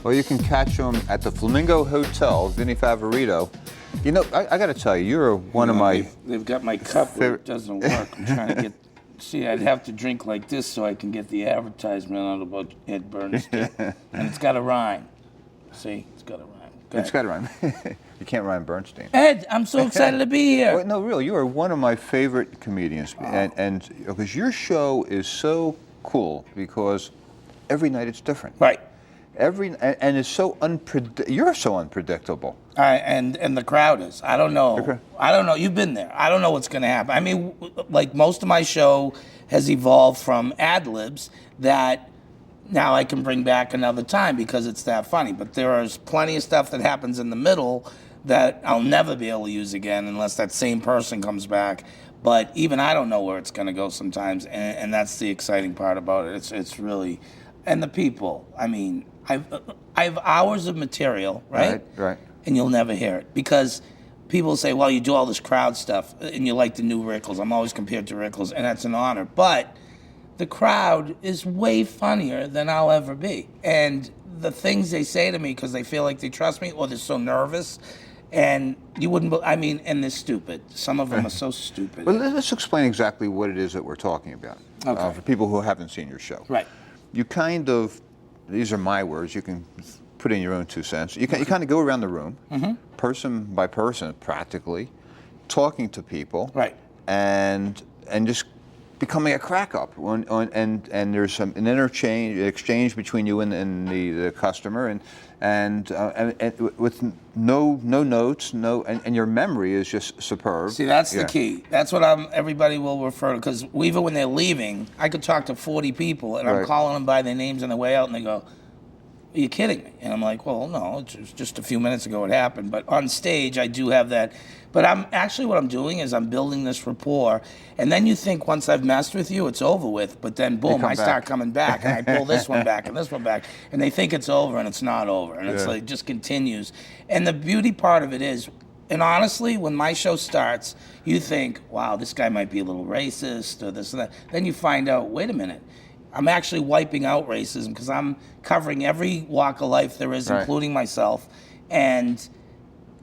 Well, you can catch him at the Flamingo Hotel, Vinnie Favorito. You know, I got to tell you, you're one of my... They've got my cup where it doesn't work. I'm trying to get... See, I'd have to drink like this so I can get the advertisement out about Ed Bernstein. And it's got a rhyme. See, it's got a rhyme. It's got a rhyme. You can't rhyme Bernstein. Ed, I'm so excited to be here. Well, no, really, you are one of my favorite comedians. And because your show is so cool because every night it's different. Right. And it's so you're so unpredictable. And the crowd is. I don't know. Okay. I don't know. You've been there. I don't know what's going to happen. I mean, like most of my show has evolved from ad libs that now I can bring back another time because it's that funny. But there is plenty of stuff that happens in the middle that I'll never be able to use again unless that same person comes back. But even I don't know where it's going to go sometimes, and that's the exciting part about it. It's really, and the people. I mean, I have hours of material, right? Right. And you'll never hear it because people say, well, you do all this crowd stuff and you like the new Rickles. I'm always compared to Rickles, and that's an honor. But the crowd is way funnier than I'll ever be. And the things they say to me because they feel like they trust me or they're so nervous, and you wouldn't, I mean, and they're stupid. Some of them are so stupid. Well, let's explain exactly what it is that we're talking about for people who haven't seen your show. Right. You kind of, these are my words, you can put in your own 2 cents. You kind of go around the room, person by person practically, talking to people. Right. And just becoming a crack up, and there's an exchange between you and the customer, and with no notes, and your memory is just superb. See, that's the key. That's what everybody will refer to, because even when they're leaving, I could talk to 40 people, and I'm calling them by their names on the way out, and they go, are you kidding me? And I'm like, well, no, it's just a few minutes ago it happened. But on stage, I do have that. But what I'm doing is I'm building this rapport. And then you think once I've messed with you, it's over with. But then, boom, I start coming back. And I pull this one back and this one back. And they think it's over, and it's not over. And it's like, it just continues. And the beauty part of it is, and honestly, when my show starts, you think, wow, this guy might be a little racist or this and that. Then you find out, wait a minute. I'm actually wiping out racism because I'm covering every walk of life there is, including myself, and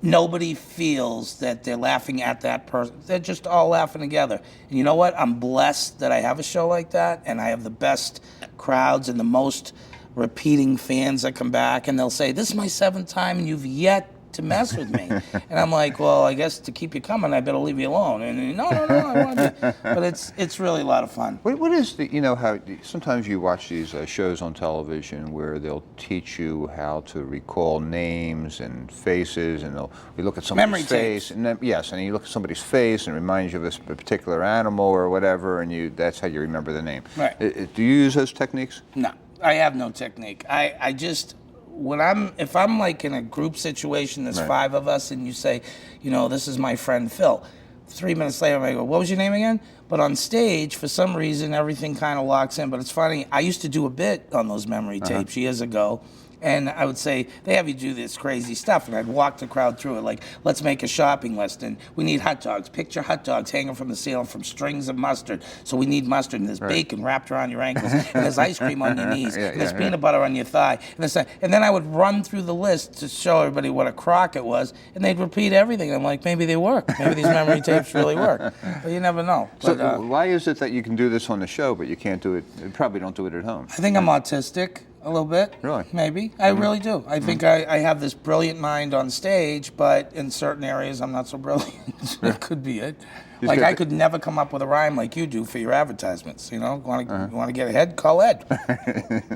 nobody feels that they're laughing at that person. They're just all laughing together. And you know what? I'm blessed that I have a show like that, and I have the best crowds and the most repeating fans that come back, and they'll say, this is my 7th time, and you've yet to mess with me. And I'm like, well, I guess to keep you coming, I better leave you alone. And no, I want to. But it's really a lot of fun. What is the, you know, how sometimes you watch these shows on television where they'll teach you how to recall names and faces, and we look at somebody's face, and then, and you look at somebody's face and it reminds you of a particular animal or whatever, and that's how you remember the name. Right. Do you use those techniques? No, I have no technique. I just, if I'm like in a group situation, there's 5 of us, and you say, you know, this is my friend Phil. 3 minutes later, I go, what was your name again? But on stage, for some reason, everything kind of locks in. But it's funny, I used to do a bit on those memory tapes years ago, and I would say, they have you do this crazy stuff, and I'd walk the crowd through it, like, let's make a shopping list, and we need hot dogs. Picture hot dogs hanging from the ceiling from strings of mustard. So we need mustard, and there's bacon wrapped around your ankles, and there's ice cream on your knees, and there's peanut butter on your thigh. And then I would run through the list to show everybody what a crock it was, and they'd repeat everything. I'm like, maybe they work. Maybe these memory tapes really work. But you never know. So why is it that you can do this on the show, but you can't do it, you probably don't do it at home? I think I'm autistic. A little bit. Really? Maybe. I really do. I think I have this brilliant mind on stage, but in certain areas I'm not so brilliant. That could be it. Like I could never come up with a rhyme like you do for your advertisements. You know, want to get ahead? Call Ed.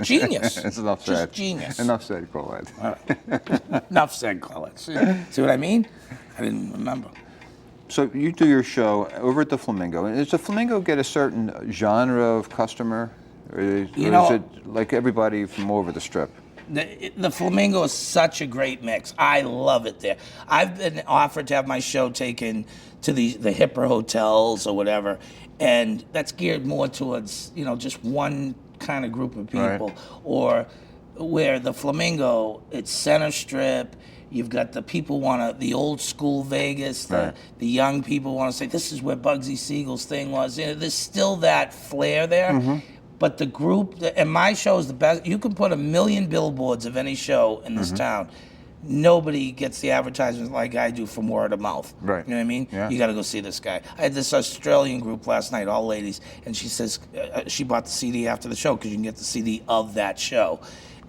Genius. That's enough said. Just genius. Enough said. Call Ed. All right. Enough said. Call Ed. See what I mean? I didn't remember. So you do your show over at the Flamingo. And does the Flamingo get a certain genre of customer? Or is it like everybody from over the Strip? The Flamingo is such a great mix. I love it there. I've been offered to have my show taken to the hipper hotels or whatever, and that's geared more towards, you know, just one kind of group of people. Right. Or where the Flamingo, it's Center Strip. You've got the people the old school Vegas. The young people want to say, this is where Bugsy Siegel's thing was. You know, there's still that flair there. But the group, and my show is the best. You can put 1 million billboards of any show in this town. Nobody gets the advertisements like I do from word of mouth. Right. You know what I mean? Yeah. You got to go see this guy. I had this Australian group last night, all ladies, and she says she bought the CD after the show because you can get the CD of that show.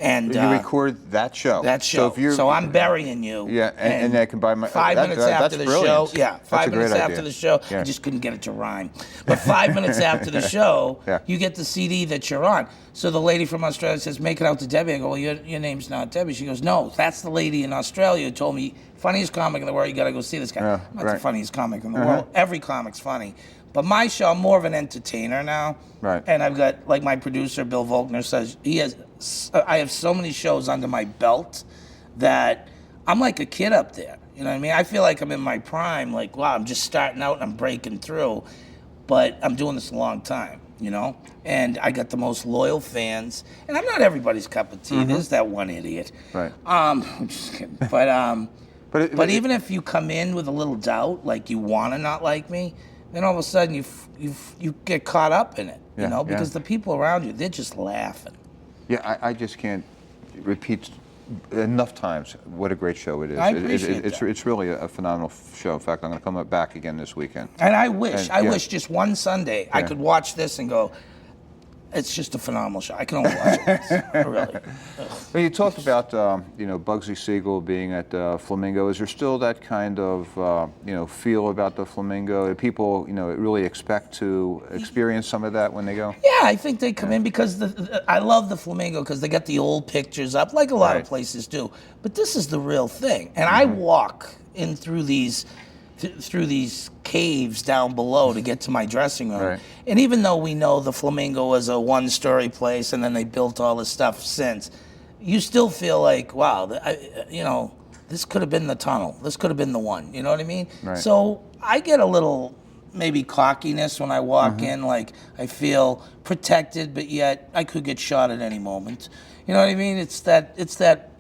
And you record that show. That show. So I'm burying you. Yeah, and I can buy my 5 minutes after the show. Yeah, That's 5 a great minutes after idea. the show. Yeah. I just couldn't get it to rhyme. But 5 minutes after the show, Yeah. you get the CD that you're on. So the lady from Australia says, "Make it out to Debbie." I go, "Well, your name's not Debbie." She goes, "No, that's the lady in Australia who told me funniest comic in the world. You got to go see this guy." Yeah, I'm not right. the funniest comic in the world. Every comic's funny. But my show, I'm more of an entertainer now. Right. And I've got, like my producer, Bill Volkner says, I have so many shows under my belt that I'm like a kid up there. You know what I mean? I feel like I'm in my prime, like, wow, I'm just starting out and I'm breaking through. But I'm doing this a long time, you know? And I got the most loyal fans. And I'm not everybody's cup of tea. There's that one idiot. Right. I'm just kidding. But even if you come in with a little doubt, like you want to not like me, then all of a sudden you get caught up in it, you Yeah, know, because yeah. the people around you, they're just laughing. Yeah, I just can't repeat enough times what a great show it is. I appreciate that. It's really a phenomenal show. In fact, I'm going to come back again this weekend. And I wish yeah. just one Sunday I Yeah. could watch this and go, it's just a phenomenal show. I can only watch it. Really. Well, you talked about Bugsy Siegel being at Flamingo. Is there still that kind of feel about the Flamingo? Do people really expect to experience some of that when they go? Yeah, I think they come in because I love the Flamingo because they got the old pictures up, like a lot of Right. places do. But this is the real thing. And I walk in through these caves down below to get to my dressing room. Right. And even though we know the Flamingo was a one-story place and then they built all this stuff since, you still feel like, wow, this could have been the tunnel. This could have been the one. You know what I mean? Right. So I get a little maybe cockiness when I walk in, like I feel protected, but yet I could get shot at any moment. You know what I mean? It's that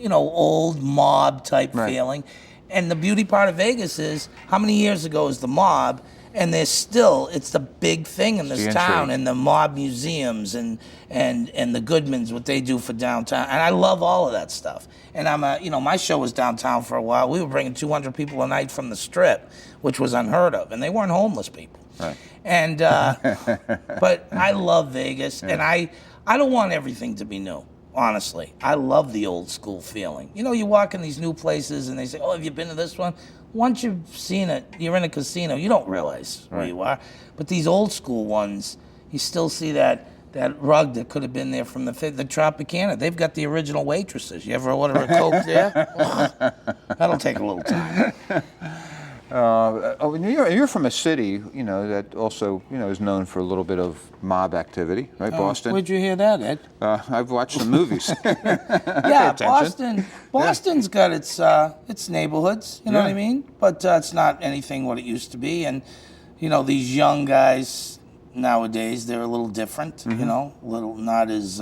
old mob type Right. feeling. And the beauty part of Vegas is how many years ago is the mob, and it's the big thing in this The town, intrigue. and the mob museums and the Goodmans, what they do for downtown, and I love all of that stuff. And my show was downtown for a while. We were bringing 200 people a night from the Strip, which was unheard of, and they weren't homeless people. Right. And but I love Vegas, and I don't want everything to be new. Honestly, I love the old school feeling. You walk in these new places and they say, "Oh, have you been to this one?" Once you've seen it, you're in a casino, you don't realize where you are. But these old school ones, you still see that rug that could have been there from the Tropicana. They've got the original waitresses. You ever order a Coke there? That'll take a little time. You're from a city, that also, is known for a little bit of mob activity, right? Boston. Where'd you hear that, Ed? I've watched some movies. Yeah, attention. Boston's got its neighborhoods, you know what I mean? But it's not anything what it used to be. And, these young guys nowadays, they're a little different, a little not as,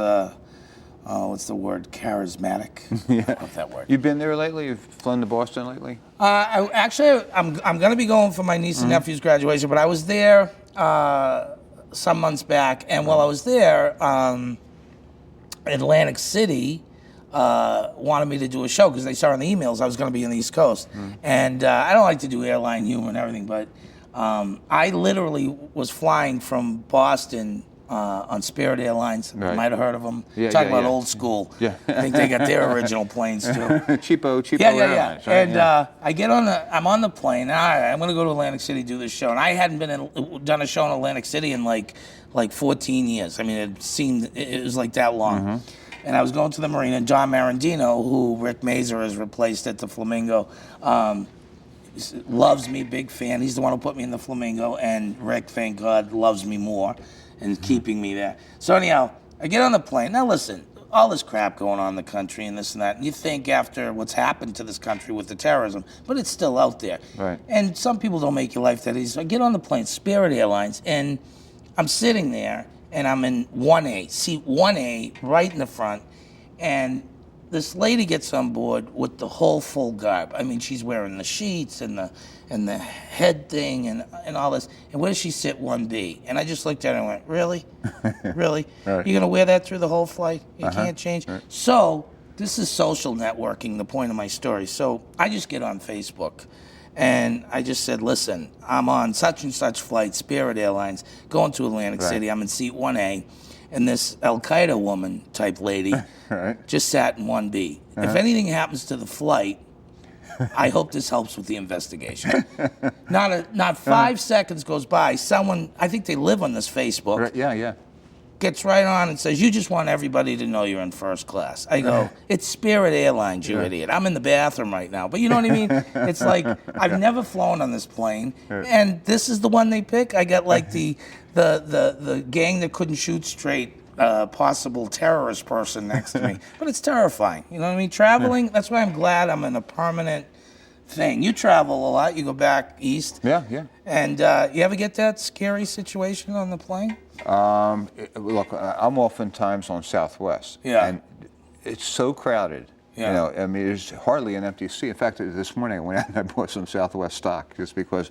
what's the word, charismatic. Yeah. I love that word. You've been there lately? You've flown to Boston lately? I'm going to be going for my niece and nephew's graduation, but I was there some months back, and while I was there, Atlantic City wanted me to do a show because they saw in the emails I was going to be on the East Coast. And I don't like to do airline humor and everything, but I literally was flying from Boston on Spirit Airlines. Right. You might have heard of them. Yeah, Talk yeah, about yeah. old school. Yeah. I think they got their original planes too. cheapo Yeah. airlines, right? And I'm on the plane. All right, I'm going to go to Atlantic City, do this show. And I hadn't done a show in Atlantic City in like 14 years. I mean, it was like that long. And I was going to the marina, and John Marandino, who Rick Mazer has replaced at the Flamingo, loves me, big fan. He's the one who put me in the Flamingo, and Rick, thank God, loves me more and keeping me there. So anyhow, I get on the plane. Now listen, all this crap going on in the country and this and that, and you think after what's happened to this country with the terrorism, but it's still out there. Right. And some people don't make your life that easy. So I get on the plane, Spirit Airlines, and I'm sitting there, and I'm in 1A, seat 1A, right in the front, and this lady gets on board with the whole full garb. I mean, she's wearing the sheets and the head thing and all this. And where does she sit 1B? And I just looked at her and went, really? Really? Right. You're going to wear that through the whole flight? You can't change? Right. So this is social networking, the point of my story. So I just get on Facebook. And I just said, listen, I'm on such and such flight, Spirit Airlines, going to Atlantic City. I'm in seat 1A. And this Al-Qaeda woman type lady just sat in 1B. If anything happens to the flight, I hope this helps with the investigation. Not 5 seconds goes by. Someone, I think they live on this Facebook. Yeah. Gets right on and says, you just want everybody to know you're in first class. I go, it's Spirit Airlines, you idiot. I'm in the bathroom right now. But you know what I mean? It's like, I've never flown on this plane, and this is the one they pick. I got like the gang that couldn't shoot straight, possible terrorist person next to me. But it's terrifying. You know what I mean? Traveling, that's why I'm glad I'm in a permanent thing. You travel a lot. You go back east. Yeah. And you ever get that scary situation on the plane? Look, I'm oftentimes on Southwest. Yeah. And it's so crowded. Yeah. You know, I mean, there's hardly an empty seat. In fact, this morning I went out and I bought some Southwest stock just because,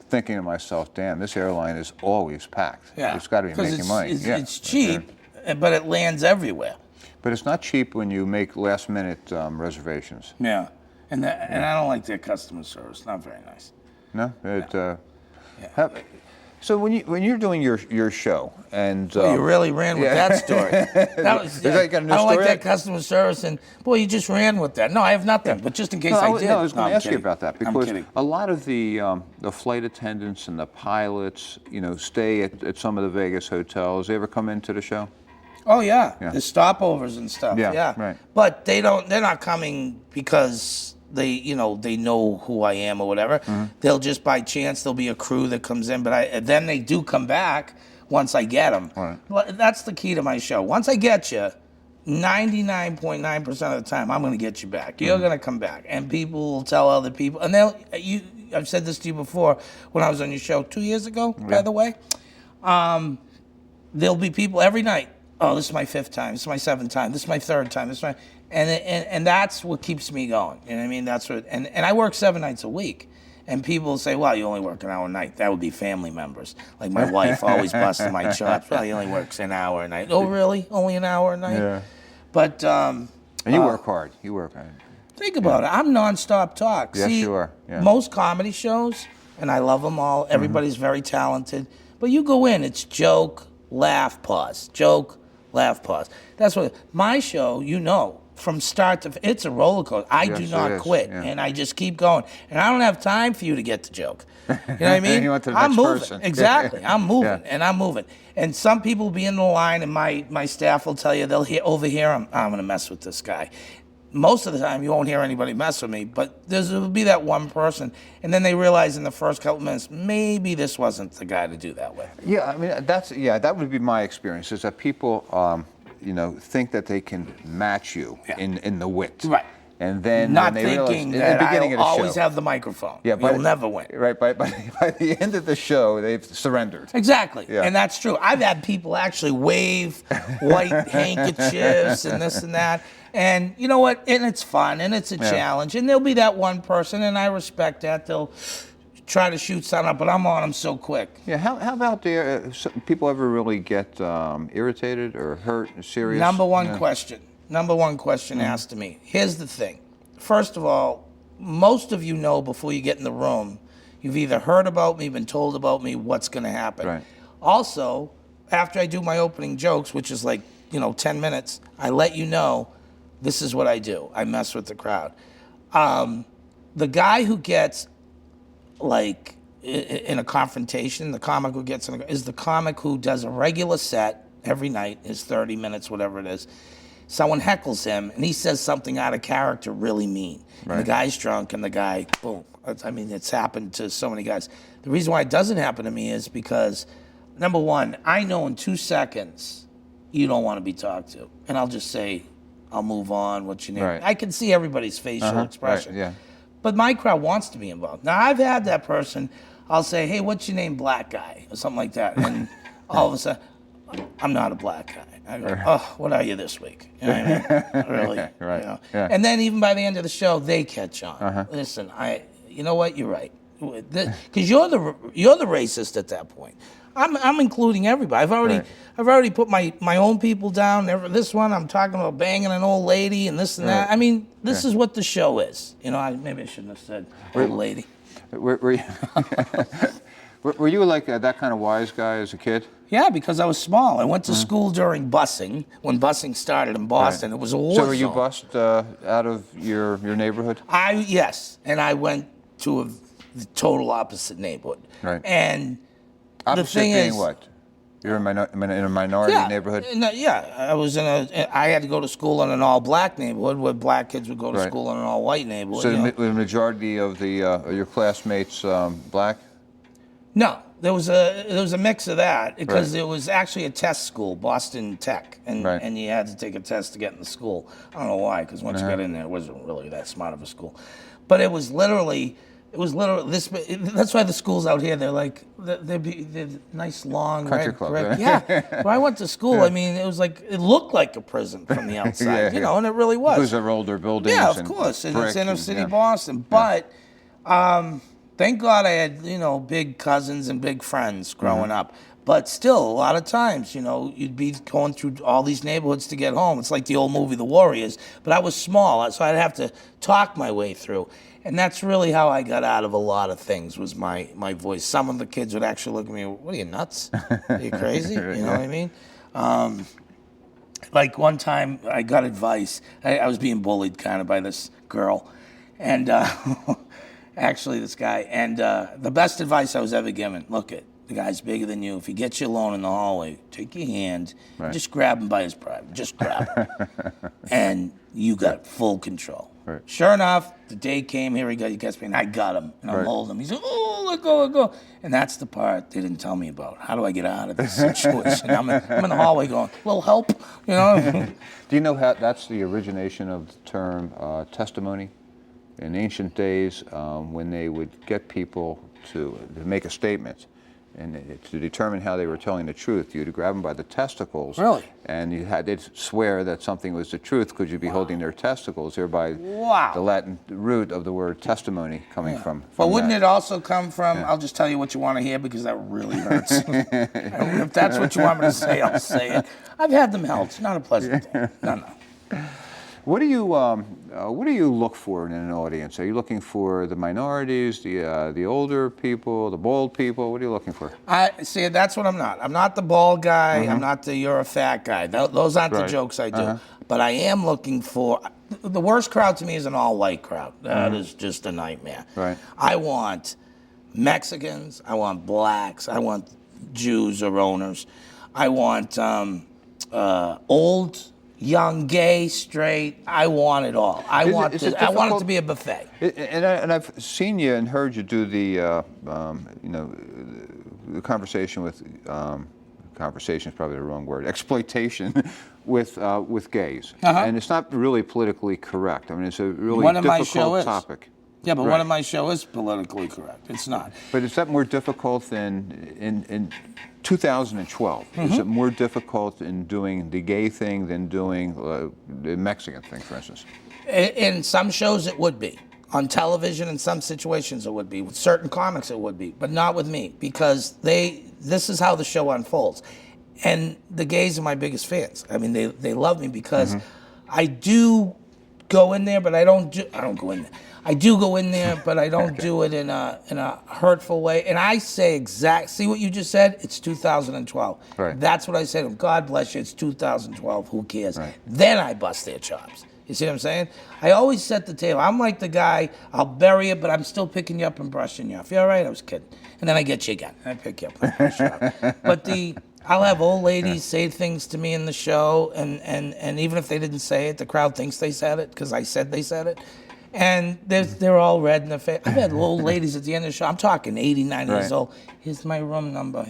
thinking to myself, damn, this airline is always packed. Yeah. It's got to be making money. It's cheap, but it lands everywhere. But it's not cheap when you make last-minute reservations. Yeah. And I don't like their customer service. Not very nice. No? So when you're doing your show and you really ran with that story. That was, you got a new I don't story? like that customer service, and boy, you just ran with that. No, I have nothing. But just in case I did. No, I was going to ask you kidding. about that because a lot of the flight attendants and the pilots, you know, stay at some of the Vegas hotels. They ever come into the show? Oh yeah, the stopovers and stuff. Yeah, right. But they're not coming because they know who I am or whatever. They'll just by chance there'll be a crew that comes in, but then they do come back once I get them. Right. Well, that's the key to my show. Once I get you, 99.9% of the time I'm going to get you back. You're going to come back, and people will tell other people, and I've said this to you before when I was on your show 2 years ago. By the way, there'll be people every night. Oh, this is my 5th time. This is my 7th time. This is my 3rd time. This is my and that's what keeps me going. You know what I mean? That's what and I work 7 nights a week. And people say, well, you only work an hour a night. That would be family members. Like my wife always busting my chops. Well, he only works an hour a night. Oh, really? Only an hour a night? Yeah. But and you work hard. You work hard. Think about it. I'm nonstop talk. Yes, See, you are. Yeah. Most comedy shows, and I love them all. Everybody's very talented. But you go in, it's joke, laugh, pause. Joke, laugh, pause. That's what my show, from start to it's a roller coaster. I do not quit, and I just keep going. And I don't have time for you to get the joke. You know what I mean? You want the I'm next moving. person. Exactly. I'm moving, Yeah. and I'm moving. And some people will be in the line, and my staff will tell you they'll overhear them. I'm going to mess with this guy. Most of the time, you won't hear anybody mess with me, but there'll be that one person, and then they realize in the first couple minutes, maybe this wasn't the guy to do that with. Yeah, I mean that would be my experience. Is that people, think that they can match you in the wit, right? And then not when they thinking realize, that in the beginning I'll of the always show, have the microphone. Yeah, you'll never win. Right, by the end of the show, they've surrendered. Exactly, Yeah. and that's true. I've had people actually wave white handkerchiefs and this and that. And you know what? And it's fun, and it's a challenge. And there'll be that one person, and I respect that. They'll try to shoot something up, but I'm on them so quick. Yeah, how about people ever really get irritated or hurt or serious? Number one question asked to me. Here's the thing. First of all, most of you know before you get in the room, you've either heard about me, been told about me, what's going to happen. Right. Also, after I do my opening jokes, which is like, 10 minutes, I let you know this is what I do. I mess with the crowd. The guy who gets, like, in a confrontation, the comic who gets is the comic who does a regular set every night, his 30 minutes, whatever it is. Someone heckles him, and he says something out of character really mean. Right. And the guy's drunk, and the guy, boom. It's happened to so many guys. The reason why it doesn't happen to me is because, number one, I know in 2 seconds you don't want to be talked to. And I'll just say, I'll move on, what's your name? Right. I can see everybody's facial expression. Right, yeah. But my crowd wants to be involved. Now, I've had that person, I'll say, hey, what's your name, black guy? Or something like that. And all of a sudden, I'm not a black guy. I go, oh, what are you this week? You know what I mean? Really? Right. You know? Yeah. And then even by the end of the show, they catch on. Listen, you know what? You're right. Because you're the racist at that point. I'm including everybody. I've already put my own people down. This one I'm talking about banging an old lady and this and that. I mean, this is what the show is. You know, maybe I shouldn't have said old lady. Were you, were you like that kind of wise guy as a kid? Yeah, because I was small. I went to school during busing, when busing started in Boston. It was a war So were you zone. bussed out of your neighborhood? Yes, and I went to the total opposite neighborhood. Right. And Opposite the thing being is, what? You're in a minority neighborhood? I had to go to school in an all-black neighborhood where black kids would go to school in an all-white neighborhood. So the majority of your classmates black? No, there was a mix of that because it was actually a test school, Boston Tech, and you had to take a test to get in the school. I don't know why, because once you got in there, it wasn't really that smart of a school. But it was literally this. That's why the schools out here, they're nice long country red club, brick. Yeah. When I went to school, I mean, it looked like a prison from the outside, you know, and it really was. Because they're older buildings. Yeah, of course, and it's inner city Boston. But thank God I had, big cousins and big friends growing up. But still, a lot of times, you'd be going through all these neighborhoods to get home. It's like the old movie The Warriors. But I was small, so I'd have to talk my way through. And that's really how I got out of a lot of things, was my voice. Some of the kids would actually look at me, what are you, nuts? Are you crazy? You know what I mean? Like one time I got advice. I was being bullied kind of by this girl. And actually this guy. And the best advice I was ever given, look it. The guy's bigger than you. If he gets you alone in the hallway, take your hand, just grab him by his private. Just grab him. And you got full control. Right. Sure enough, the day came, he gets me, and I got him. And I'm holding him. He's like, oh, let go. And that's the part they didn't tell me about. How do I get out of this situation? I'm in the hallway going, little help, Do you know how that's the origination of the term testimony? In ancient days, when they would get people to make a statement, and to determine how they were telling the truth, you'd grab them by the testicles. Really? And they'd swear that something was the truth because you'd be holding their testicles, thereby the Latin root of the word testimony coming from But wouldn't that. it also come from, I'll just tell you what you want to hear because that really hurts. If that's what you want me to say, I'll say it. I've had them held. It's not a pleasant thing. No. What do you look for in an audience? Are you looking for the minorities, the older people, the bald people? What are you looking for? I see. That's what I'm not. I'm not the bald guy. I'm not the you're a fat guy. Those aren't the jokes I do. But I am looking for. The worst crowd to me is an all-white crowd. That is just a nightmare. Right. I want Mexicans. I want blacks. I want Jews or owners. I want old, young, gay, straight. I want it all. I want it to be a buffet. And I've seen you and heard you do the conversation with conversation is probably the wrong word, exploitation with gays, and it's not really politically correct. I mean, it's a really difficult topic. Yeah, but one of my show is politically correct. It's not. But is that more difficult than in 2012? Is it more difficult in doing the gay thing than doing the Mexican thing, for instance? In some shows, it would be. On television, in some situations, it would be. With certain comics, it would be. But not with me, because this is how the show unfolds. And the gays are my biggest fans. I mean, they love me because I do go in there, but I don't go in there. I do go in there, but I don't do it in a hurtful way. And I say see what you just said? It's 2012. Right. That's what I said to them. God bless you, it's 2012. Who cares? Right. Then I bust their chops. You see what I'm saying? I always set the table. I'm like the guy, I'll bury it, but I'm still picking you up and brushing you off. You all right? I was kidding. And then I get you again. I pick you up and brush you off. But I'll have old ladies say things to me in the show, and even if they didn't say it, the crowd thinks they said it because I said they said it. And they're all red in the face. I've had old ladies at the end of the show. I'm talking 80, 90 years old. Here's my room number.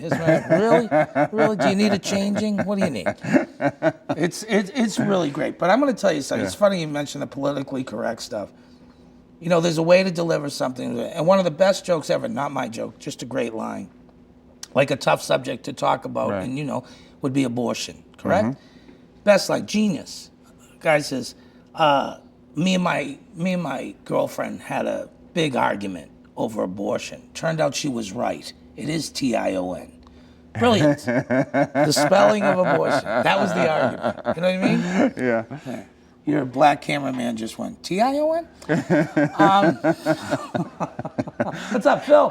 Really? Do you need a changing? What do you need? It's really great. But I'm going to tell you something. It's funny you mentioned the politically correct stuff. There's a way to deliver something. And one of the best jokes ever, not my joke, just a great line. Like a tough subject to talk about. Right. And, would be abortion, correct? Best like genius. Guy says, me and my girlfriend had a big argument over abortion. Turned out she was right. It is Tion. Brilliant. The spelling of abortion. That was the argument. You know what I mean? Yeah. Your black cameraman just went, Tion? What's up, Phil?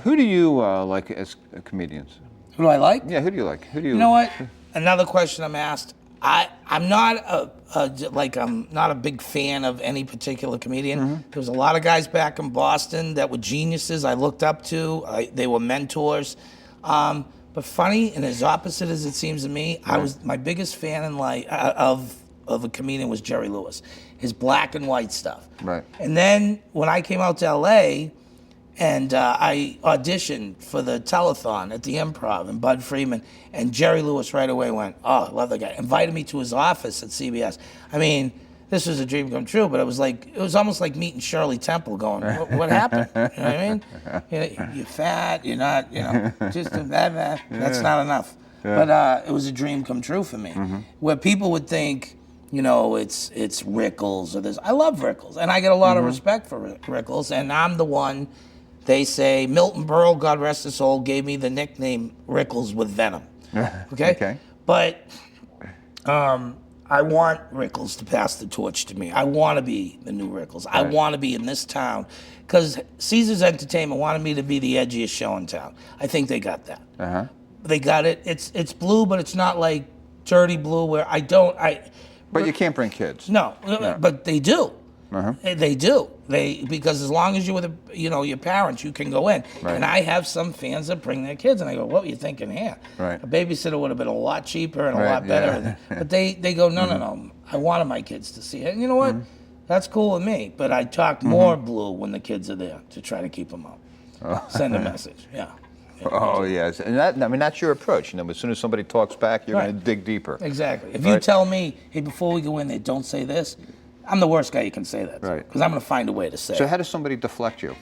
Who do you like as comedians? Who do I like? Yeah, who do you like? Who do you? You know what? Another question I'm asked. I'm not I'm not a big fan of any particular comedian. There was a lot of guys back in Boston that were geniuses I looked up to. They were mentors. But funny, and as opposite as it seems to me, I was my biggest fan in of a comedian was Jerry Lewis, his black and white stuff. Right. And then when I came out to LA, and I auditioned for the telethon at the Improv, and Bud Friedman, and Jerry Lewis right away went, oh, I love that guy. Invited me to his office at CBS. I mean, this was a dream come true, but it was almost like meeting Shirley Temple going, what happened? You know what I mean? You're fat, you're not, just that. That's not enough. Yeah. But it was a dream come true for me. Where people would think, it's Rickles or this. I love Rickles, and I get a lot of respect for Rickles, and I'm the one. They say Milton Berle, God rest his soul, gave me the nickname Rickles with Venom. Okay? But I want Rickles to pass the torch to me. I want to be the new Rickles. Right. I want to be in this town. Because Caesars Entertainment wanted me to be the edgiest show in town. I think they got that. They got it. It's blue, but it's not like dirty blue where But you can't bring kids. No, but they do. They do. Because as long as you're with your parents, you can go in. Right. And I have some fans that bring their kids, and I go, "What were you thinking here? Right. A babysitter would have been a lot cheaper and a lot better." Yeah. But they go, "No. I wanted my kids to see it." And you know what? That's cool with me. But I talk more blue when the kids are there to try to keep them out. Send a message. Yeah. Oh yes, and that's your approach. As soon as somebody talks back, you're going to dig deeper. Exactly. If you tell me, "Hey, before we go in there, don't say this," I'm the worst guy you can say that to. Right. Because I'm going to find a way to say it. So how does somebody deflect you?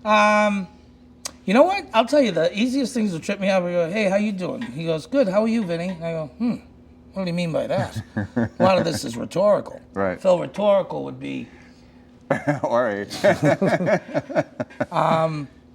You know what? I'll tell you, the easiest things to trip me up. I go, "Hey, how you doing?" He goes, "Good. How are you, Vinny?" I go, what do you mean by that? A lot of this is rhetorical. Right. Phil, rhetorical would be... All right.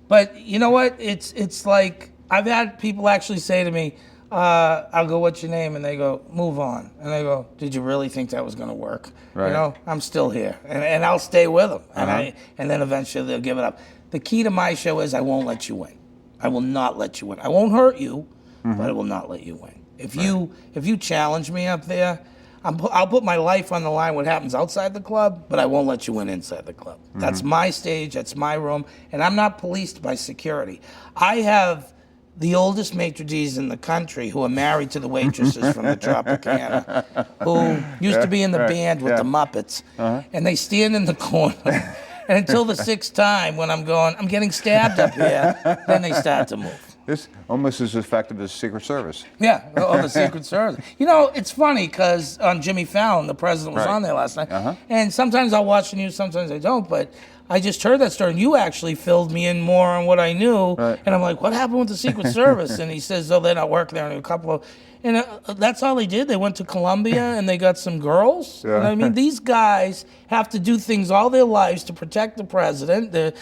But you know what? It's like, I've had people actually say to me, I'll go, "What's your name?" And they go, "Move on." And they go, "Did you really think that was going to work?" Right. I'm still here, and I'll stay with them, and then eventually they'll give it up. The key to my show is I won't let you win. I will not let you win. I won't hurt you, but I will not let you win. If you challenge me up there, I'll put my life on the line. What happens outside the club, but I won't let you win inside the club. That's my stage. That's my room, and I'm not policed by security. I have the oldest maitre d's in the country who are married to the waitresses from the Tropicana, who used to be in the band with the Muppets, and they stand in the corner. And until the sixth time, when I'm getting stabbed up here, then they start to move. This almost as effective as Secret Service. Yeah, the Secret Service. It's funny because on Jimmy Fallon, the president was on there last night, and sometimes I'll watch the news, sometimes I don't, but I just heard that story, and you actually filled me in more on what I knew, and I'm like, what happened with the Secret Service? And he says, they're not working there, and a couple of... And that's all they did. They went to Colombia and they got some girls. Yeah. You know what I mean? These guys have to do things all their lives to protect the president, to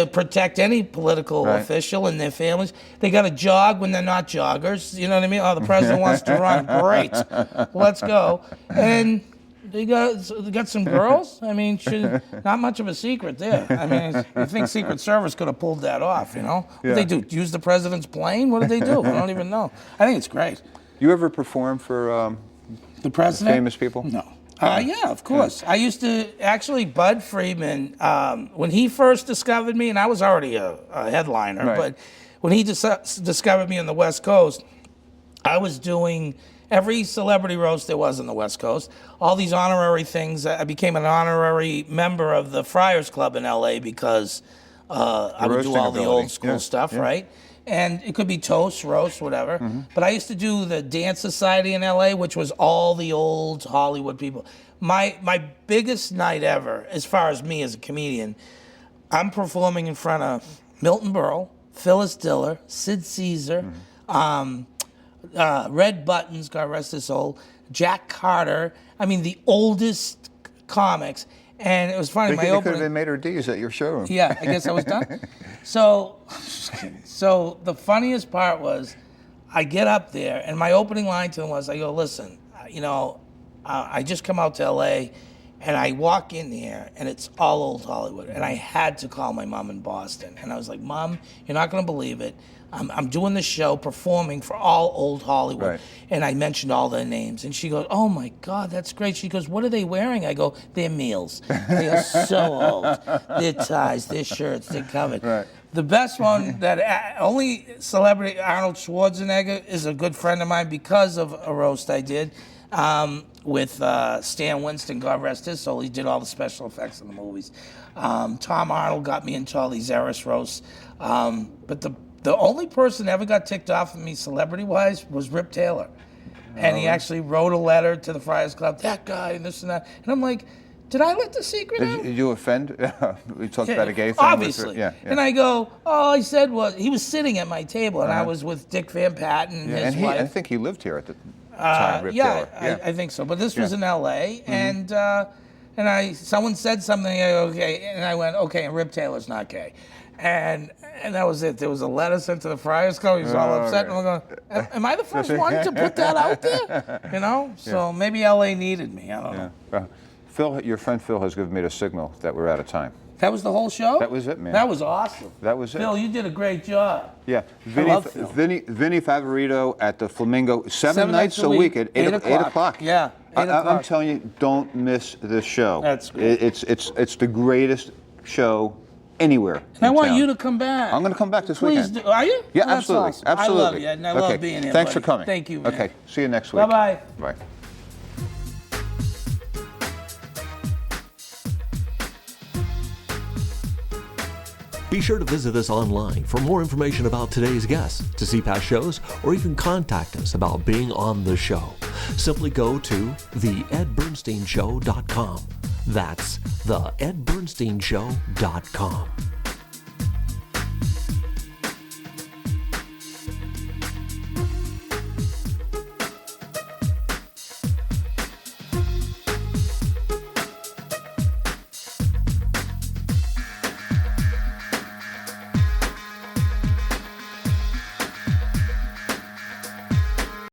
protect any political official and their families. They got to jog when they're not joggers. You know what I mean? Oh, the president wants to run. Great. Let's go. And they got some girls. I mean, not much of a secret there. I mean, you think Secret Service could have pulled that off, What did they do? Use the president's plane? What did they do? I don't even know. I think it's great. You ever perform for the president? Famous people? No. Yeah, of course. I used to, actually, Bud Friedman, when he first discovered me, and I was already a headliner, but when he discovered me on the West Coast, I was doing every celebrity roast there was on the West Coast, all these honorary things. I became an honorary member of the Friars Club in L.A. because I would do all the old school stuff, right? And it could be toast, roast, whatever. But I used to do the Dance Society in LA, which was all the old Hollywood people. My biggest night ever, as far as me as a comedian, I'm performing in front of Milton Berle, Phyllis Diller, Sid Caesar, Red Buttons, God rest his soul, Jack Carter. I mean, the oldest comics. And it was funny, my They could opening... have been made her D's at your showroom. Yeah, I guess I was done. So the funniest part was, I get up there, and my opening line to them was, I go, listen, I just come out to LA, and I walk in there, and it's all old Hollywood. And I had to call my mom in Boston. And I was like, Mom, you're not going to believe it. I'm doing this show, performing for all old Hollywood. Right. And I mentioned all their names. And she goes, oh, my God, that's great. She goes, what are they wearing? I go, they're meals. They are so old. Their ties, their shirts, they're covered. Right. The best one that only celebrity, Arnold Schwarzenegger, is a good friend of mine because of a roast I did with Stan Winston, God rest his soul. He did all the special effects in the movies. Tom Arnold got me into all these Eris roasts. But the only person that ever got ticked off of me celebrity-wise was Rip Taylor. And he actually wrote a letter to the Friars Club, that guy and this and that. And I'm like, did I let the secret out? Did you offend? We talked about a gay thing. Obviously. Yeah. And I go, all I said was, he was sitting at my table, and I was with Dick Van Patten and his wife. I think he lived here at the time, Rip Taylor. I think so. But this was in L.A., and someone said something, okay, and I went, okay, and Rip Taylor's not gay. And that was it. There was a letter sent to the Friars Club. He was all upset. And I'm going, am I the first one to put that out there? So maybe L.A. needed me. I don't know. Phil, your friend Phil has given me the signal that we're out of time. That was the whole show? That was it, man. That was awesome. That was it. Phil, you did a great job. Yeah. Vinnie Favorito at the Flamingo, seven nights a week at 8 o'clock. Yeah, 8 o'clock. I'm telling you, don't miss this show. That's great. It's the greatest show anywhere. And I want you to come back. I'm going to come back this Please weekend. Do. Are you? Yeah, Oh, that's absolutely. awesome. Absolutely. I love you, and I love being here. Thanks buddy. for coming. Thank you, man. Okay. See you next week. Bye-bye. Bye. Be sure to visit us online for more information about today's guests, to see past shows, or even contact us about being on the show. Simply go to theedbernsteinshow.com. That's theedbernsteinshow.com.